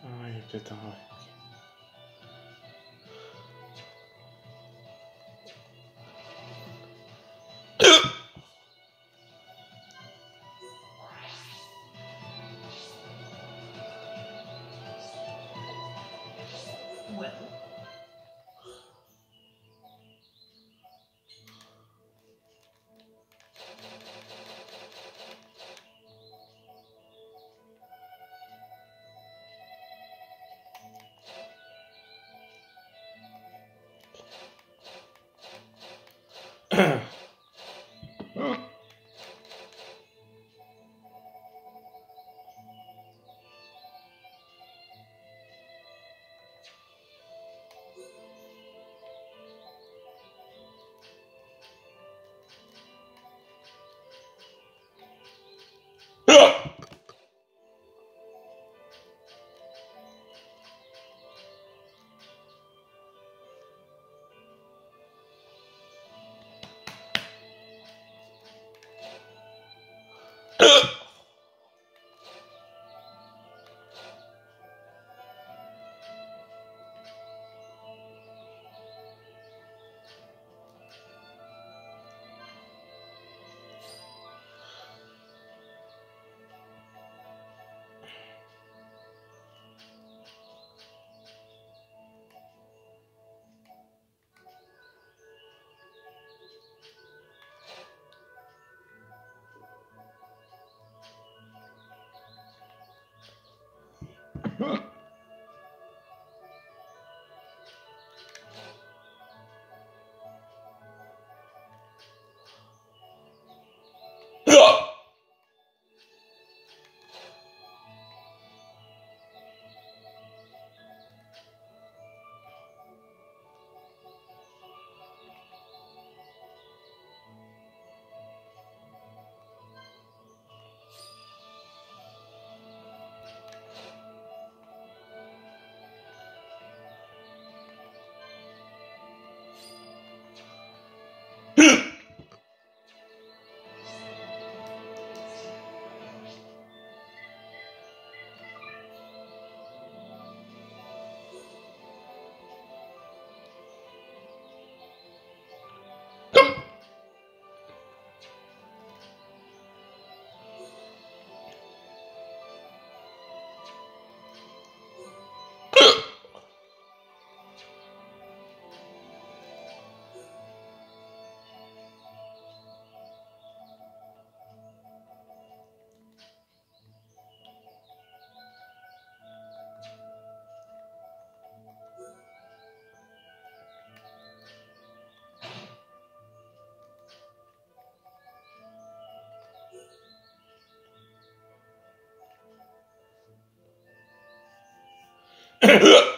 Ai, putain, ouais. Go!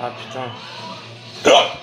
Ah putain. Go!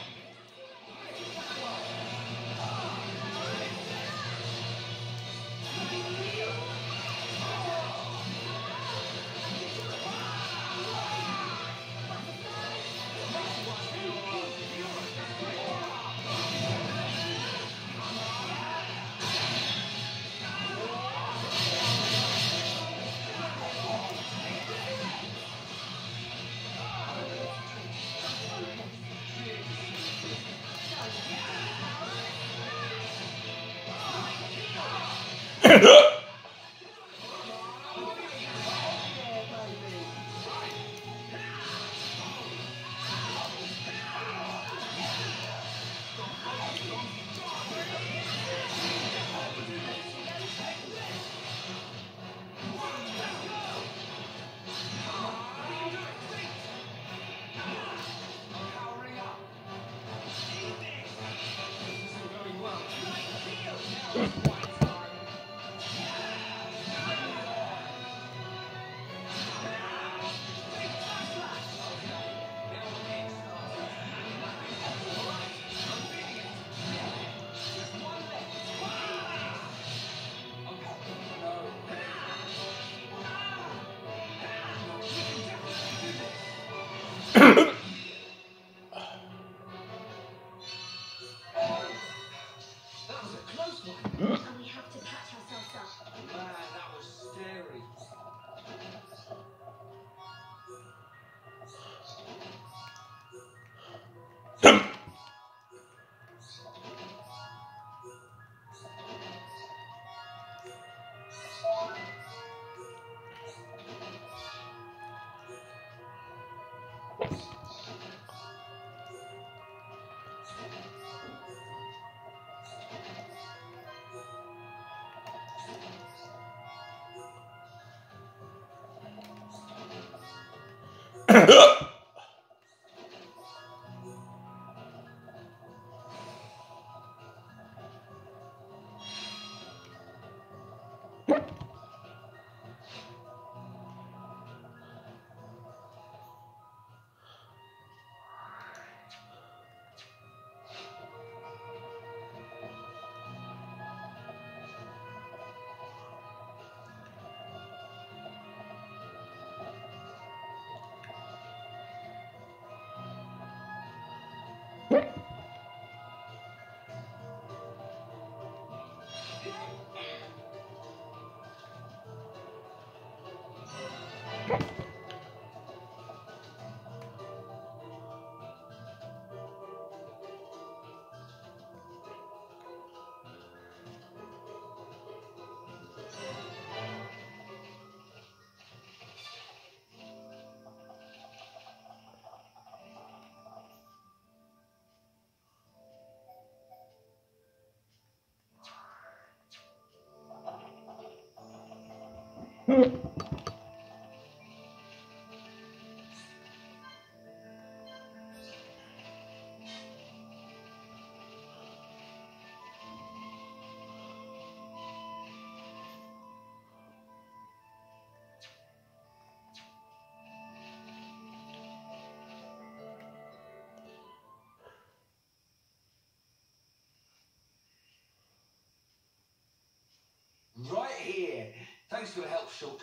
Thanks for the help, Shulk.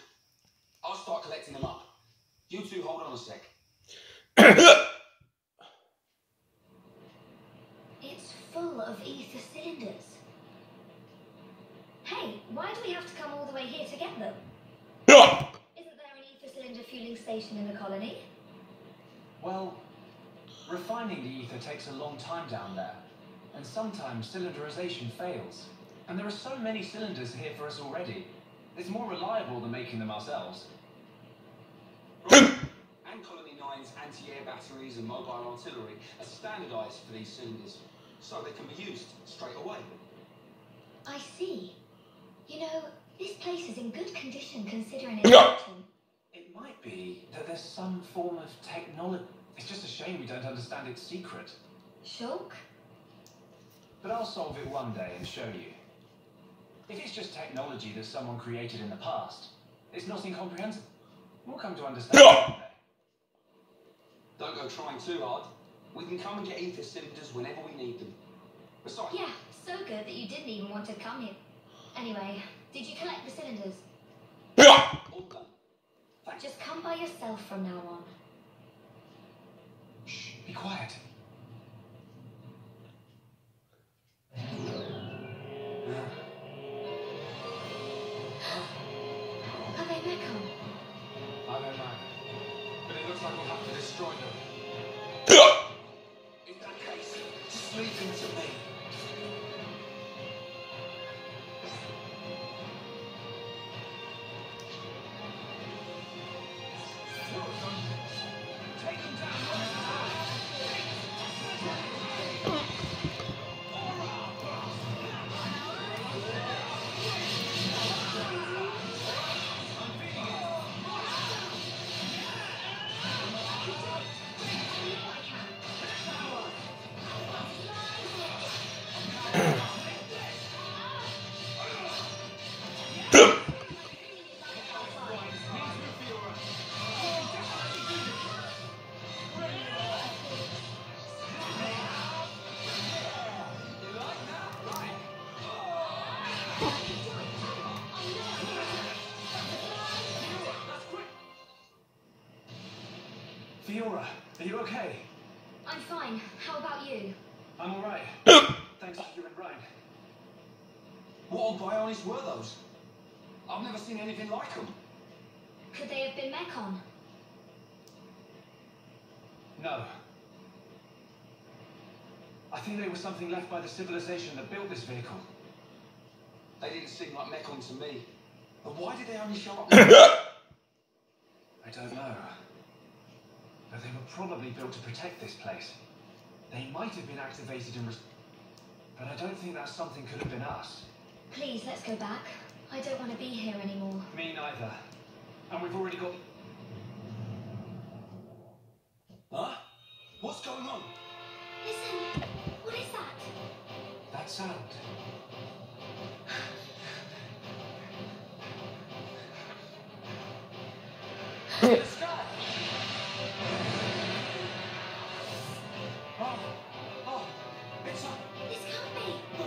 I'll start collecting them up. You two hold on a sec. It's full of ether cylinders. Hey, why do we have to come all the way here to get them? Isn't there an ether cylinder fueling station in the colony? Well, refining the ether takes a long time down there, and sometimes cylinderization fails. And there are so many cylinders here for us already. It's more reliable than making them ourselves. And Colony 9's anti-air batteries and mobile artillery are standardized for these cylinders, so they can be used straight away. I see. You know, this place is in good condition considering it's autumn. It might be that there's some form of technology. It's just a shame we don't understand its secret. Shulk? But I'll solve it one day and show you. If it's just technology that someone created in the past, it's not incomprehensible. We'll come to understand it one day. Don't go trying too hard. We can come and get ether cylinders whenever we need them. Besides... Yeah, so good that you didn't even want to come here. Anyway, did you collect the cylinders? All done. Thanks. Just come by yourself from now on. Shh, be quiet. Are they Mekon? I don't know. But it looks like we'll have to destroy them. In that case, just leave them to me. Take them down. Fiora, are you okay? I'm fine. How about you? I'm alright. Thanks to you and Ryan. What on Bionis were those? I've never seen anything like them. Could they have been Mekon? No. I think they were something left by the civilization that built this vehicle. They didn't seem like Mekon to me. But why did they only show up? I don't know. But they were probably built to protect this place. They might have been activated in but I don't think that something could have been us. Please, let's go back. I don't want to be here anymore. Me neither. And we've already got... Huh? What's going on? Listen, what is that? that sound. In the sky! Oh, it's up. This can't be. No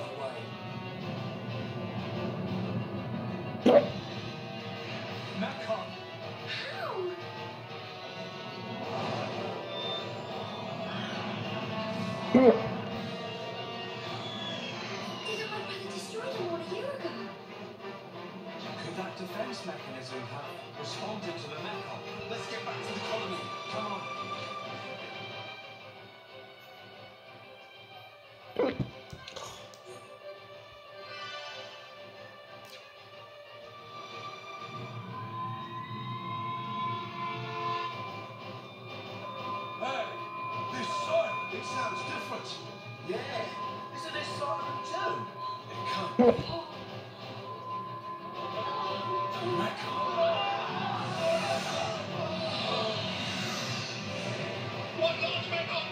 way. Mekon! How? Didn't my brother destroy them all a year ago? Could that defense mechanism have responded to the Mekon? Let's get back to the colony. Come on. Hey, this song, it sounds different. Yeah, isn't this Simon too? It can't be. The Mekon. One large Mekon,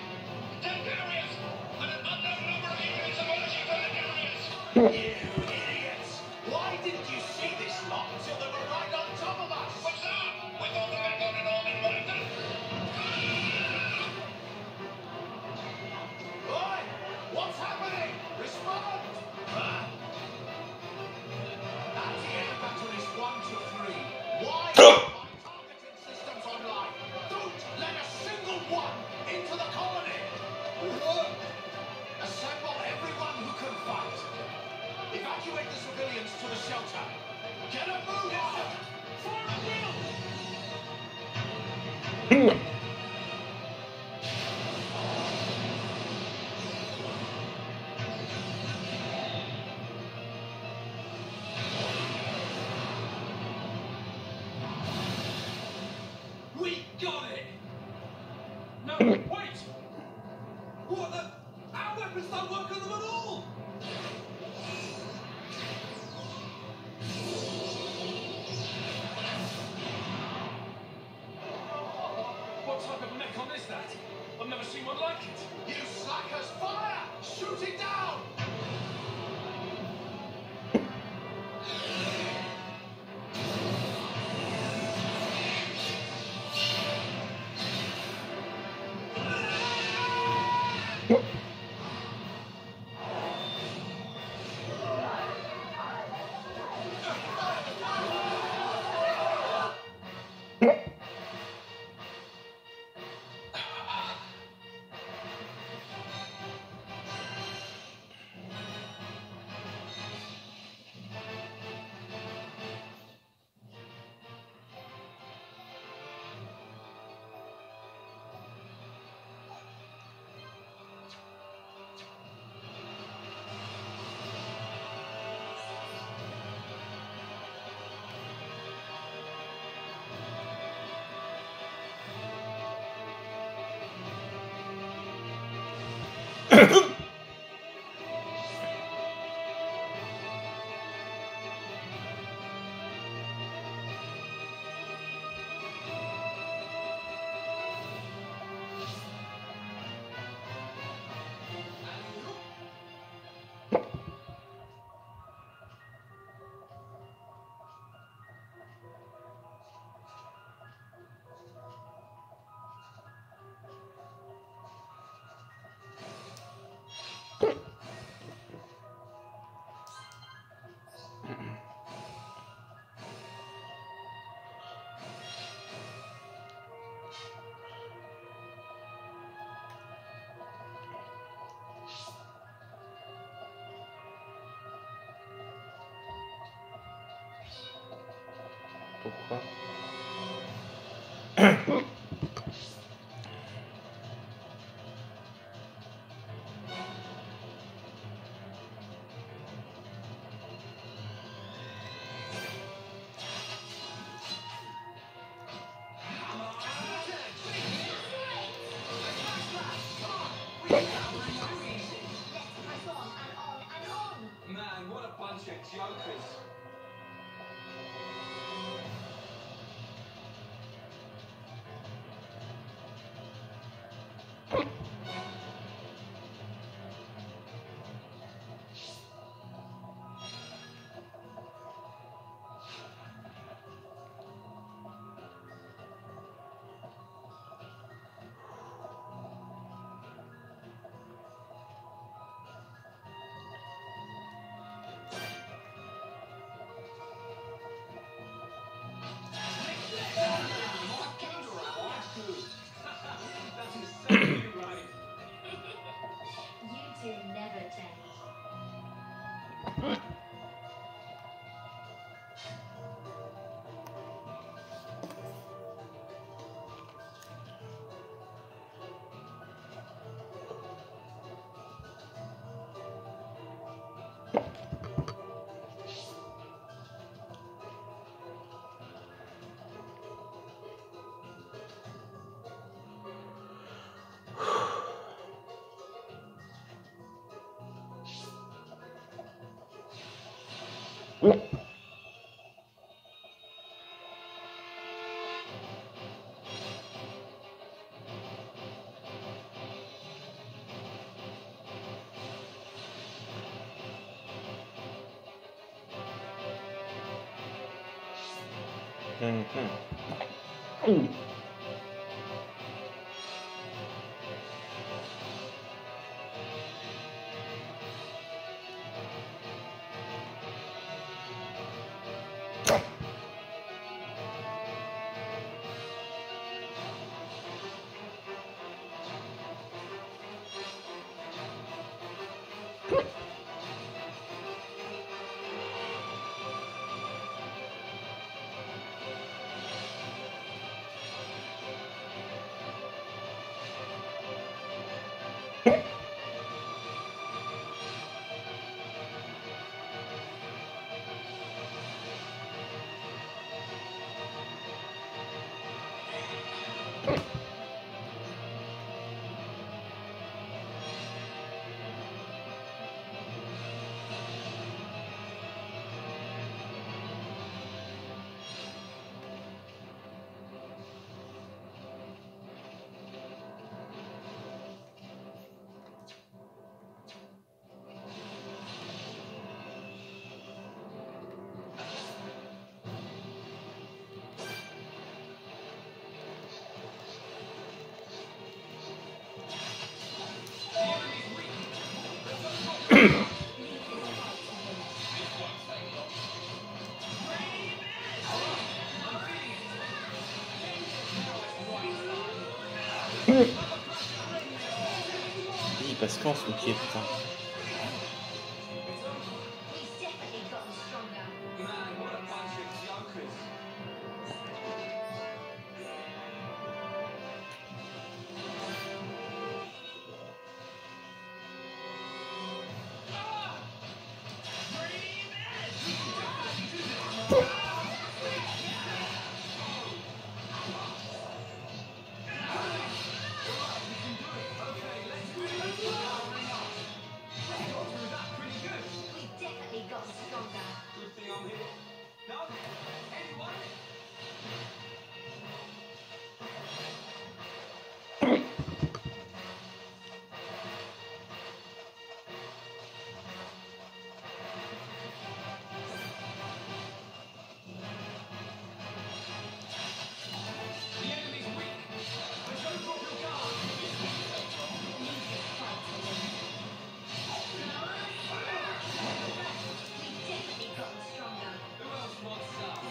10 carriers, and an unknown number of units emerging from the carriers. You idiots! Why didn't you see this lot until they were right on top of us? What's that? With all the Mekon and all been wiped out? Oi! What's happening? Respond! Anti-air batteries 1 to 3. Get a move on! Fire at will! We got it! No, wait! What the? Our weapons don't work on them at all! What type of mechon is that? I've never seen one like it. You slackers, fire! Shoot it down! Pourquoi? Man, what a bunch of jokers. You two never change. passe quand ce hockey, putain? He's definitely gotten stronger. Man, what a bunch of jokers. He's definitely gotten stronger. Good thing I'm here. No? Anyone? The enemy's weak. But don't drop your guard. He's definitely gotten stronger. Who else wants some?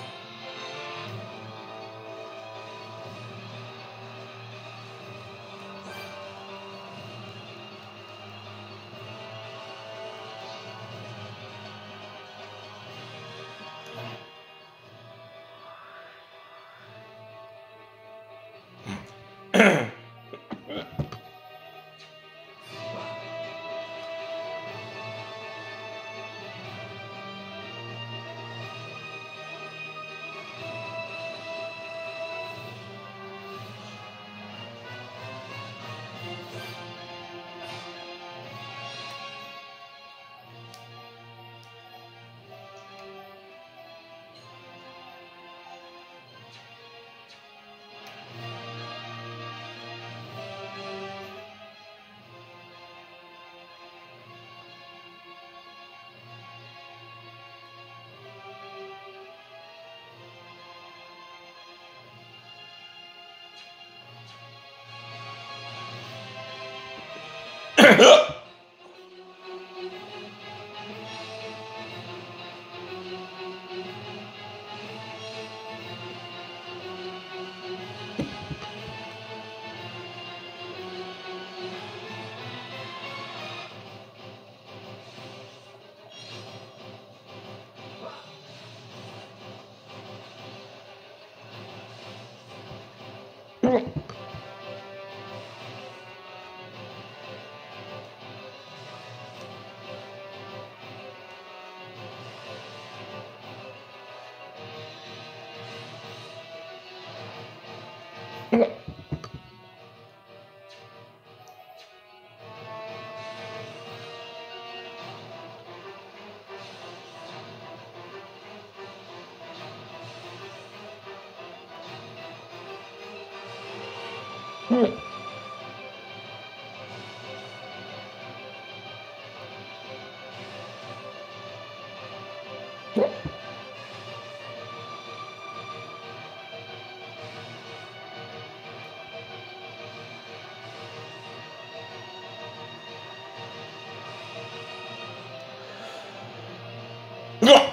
Non.